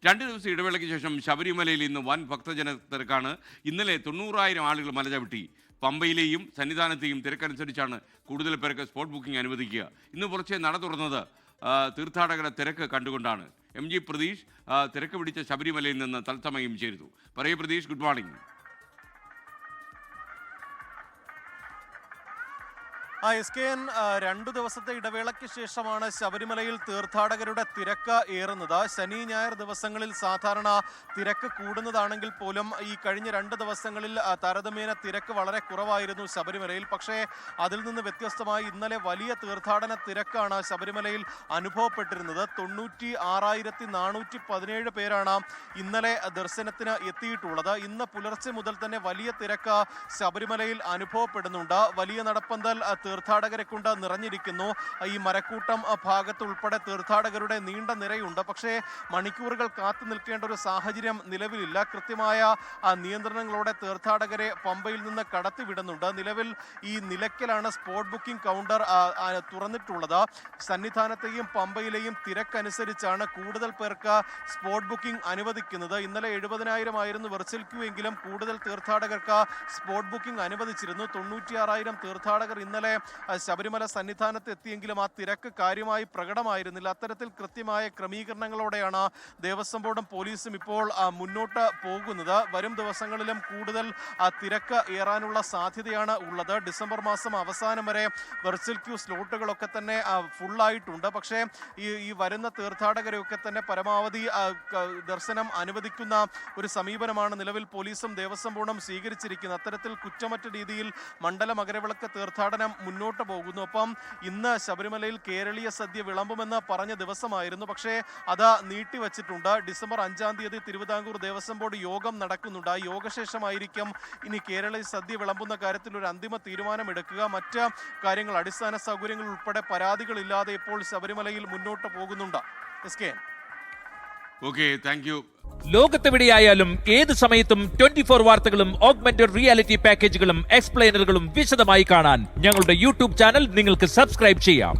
2 ദിവസം ഇടവേളയ്ക്ക് ശേഷം ശബരിമലയിൽ ഇന്ന് വൻ ഭക്തജന തിരക്കാണ്. ഇന്നലെ 90,000 ആളുകൾ മല ചവിട്ടി. പമ്പയിലെയും സന്നിധാനത്തെയും തിരക്കനുസരിച്ചാണ് കൂടുതൽ പേർക്ക് സ്പോട്ട് ബുക്കിംഗ് അനുവദിക്കുക. ഇന്ന് പുറച്ചെ നട തുറന്നത് തീർത്ഥാടകരുടെ തിരക്ക് കണ്ടുകൊണ്ടാണ്. MG പ്രതീഷ് തിരക്ക് പിടിച്ച ശബരിമലയിൽ നിന്ന് തത്സമയം ചേരുന്നു. പറയൂ പ്രതീഷ്, ഗുഡ് മോർണിംഗ്. SKN 2 ദിവസത്തെ ഇടവേളയ്ക്ക് ശേഷമാണ് ശബരിമലയിൽ തീർത്ഥാടകരുടെ തിരക്ക് ഏറുന്നത്. ശനി ഞായർ ദിവസങ്ങളിൽ സാധാരണ തിരക്ക് കൂടുന്നതാണെങ്കിൽ പോലും ഈ കഴിഞ്ഞ 2 ദിവസങ്ങളിൽ താരതമ്യേന തിരക്ക് വളരെ കുറവായിരുന്നു ശബരിമലയിൽ. പക്ഷേ അതിൽ നിന്ന് വ്യത്യസ്തമായി ഇന്നലെ വലിയ തീർത്ഥാടന തിരക്കാണ് ശബരിമലയിൽ അനുഭവപ്പെട്ടിരുന്നത്. 96,417 പേരാണ് ഇന്നലെ ദർശനത്തിന് എത്തിയിട്ടുള്ളത്. ഇന്ന് പുലർച്ചെ മുതൽ തന്നെ വലിയ തിരക്ക് ശബരിമലയിൽ അനുഭവപ്പെടുന്നുണ്ട്. വലിയ നടപ്പന്തൽ തീർത്ഥാടകരെ കൊണ്ട് നിറഞ്ഞിരിക്കുന്നു. ഈ മരക്കൂട്ടം ഭാഗത്ത് ഉൾപ്പെടെ തീർത്ഥാടകരുടെ നീണ്ട നിരയുണ്ട്. പക്ഷേ മണിക്കൂറുകൾ കാത്തു നിൽക്കേണ്ട ഒരു സാഹചര്യം നിലവിലില്ല. കൃത്യമായ നിയന്ത്രണങ്ങളോടെ തീർത്ഥാടകരെ പമ്പയിൽ നിന്ന് കടത്തിവിടുന്നുണ്ട്. നിലവിൽ ഈ നിലയ്ക്കലാണ് സ്പോട്ട് ബുക്കിംഗ് കൗണ്ടർ തുറന്നിട്ടുള്ളത്. സന്നിധാനത്തെയും പമ്പയിലെയും തിരക്കനുസരിച്ചാണ് കൂടുതൽ പേർക്ക് സ്പോട്ട് ബുക്കിംഗ് അനുവദിക്കുന്നത്. ഇന്നലെ 70,000 ആയിരുന്നു വെർച്വൽ ക്യൂ എങ്കിലും കൂടുതൽ തീർത്ഥാടകർക്ക് സ്പോട്ട് ബുക്കിംഗ് അനുവദിച്ചിരുന്നു. 96,000 തീർത്ഥാടകർ ഇന്നലെ ശബരിമല സന്നിധാനത്ത് എത്തിയെങ്കിലും ആ തിരക്ക് കാര്യമായി പ്രകടമായിരുന്നില്ല. അത്തരത്തിൽ കൃത്യമായ ക്രമീകരണങ്ങളോടെയാണ് ദേവസ്വം ബോർഡും പോലീസും ഇപ്പോൾ മുന്നോട്ട് പോകുന്നത്. വരും ദിവസങ്ങളിലും കൂടുതൽ തിരക്ക് ഏറാനുള്ള സാധ്യതയാണ് ഉള്ളത്. ഡിസംബർ മാസം അവസാനം വരെ വെർച്വൽ ക്യൂ സ്ലോട്ടുകളൊക്കെ തന്നെ ഫുള്ളായിട്ടുണ്ട്. പക്ഷേ ഈ വരുന്ന തീർത്ഥാടകരെയൊക്കെ തന്നെ പരമാവധി ദർശനം അനുവദിക്കുന്ന ഒരു സമീപനമാണ് നിലവിൽ പോലീസും ദേവസ്വം ബോർഡും സ്വീകരിച്ചിരിക്കുന്നത്. അത്തരത്തിൽ കുറ്റമറ്റ രീതിയിൽ മണ്ഡല മകരവിളക്ക് തീർത്ഥാടനം മുന്നോട്ട് പോകുന്നു. ഒപ്പം ഇന്ന് ശബരിമലയിൽ കേരളീയ സദ്യ വിളമ്പുമെന്ന് പറഞ്ഞ ദിവസമായിരുന്നു. പക്ഷേ അത് നീട്ടിവച്ചിട്ടുണ്ട്. ഡിസംബർ 5-ാം തീയതി തിരുവിതാംകൂർ ദേവസ്വം ബോർഡ് യോഗം നടക്കുന്നുണ്ട്. ആ യോഗശേഷമായിരിക്കും ഇനി കേരളീയ സദ്യ വിളമ്പുന്ന കാര്യത്തിൽ ഒരു അന്തിമ തീരുമാനമെടുക്കുക. മറ്റ് കാര്യങ്ങൾ, അടിസ്ഥാന സൗകര്യങ്ങൾ ഉൾപ്പെടെ പരാതികളില്ലാതെ ഇപ്പോൾ ശബരിമലയിൽ മുന്നോട്ട് പോകുന്നുണ്ട്. Okay, thank you. ലോകത്തെവിടെയായാലും ഏത് സമയത്തും 24 വാർത്തകളും ഓഗ്മെന്റഡ് റിയാലിറ്റി പാക്കേജുകളും എക്സ്പ്ലെയിനറുകളും വിശദമായി കാണാൻ ഞങ്ങളുടെ യൂട്യൂബ് ചാനൽ നിങ്ങൾക്ക് സബ്സ്ക്രൈബ് ചെയ്യാം.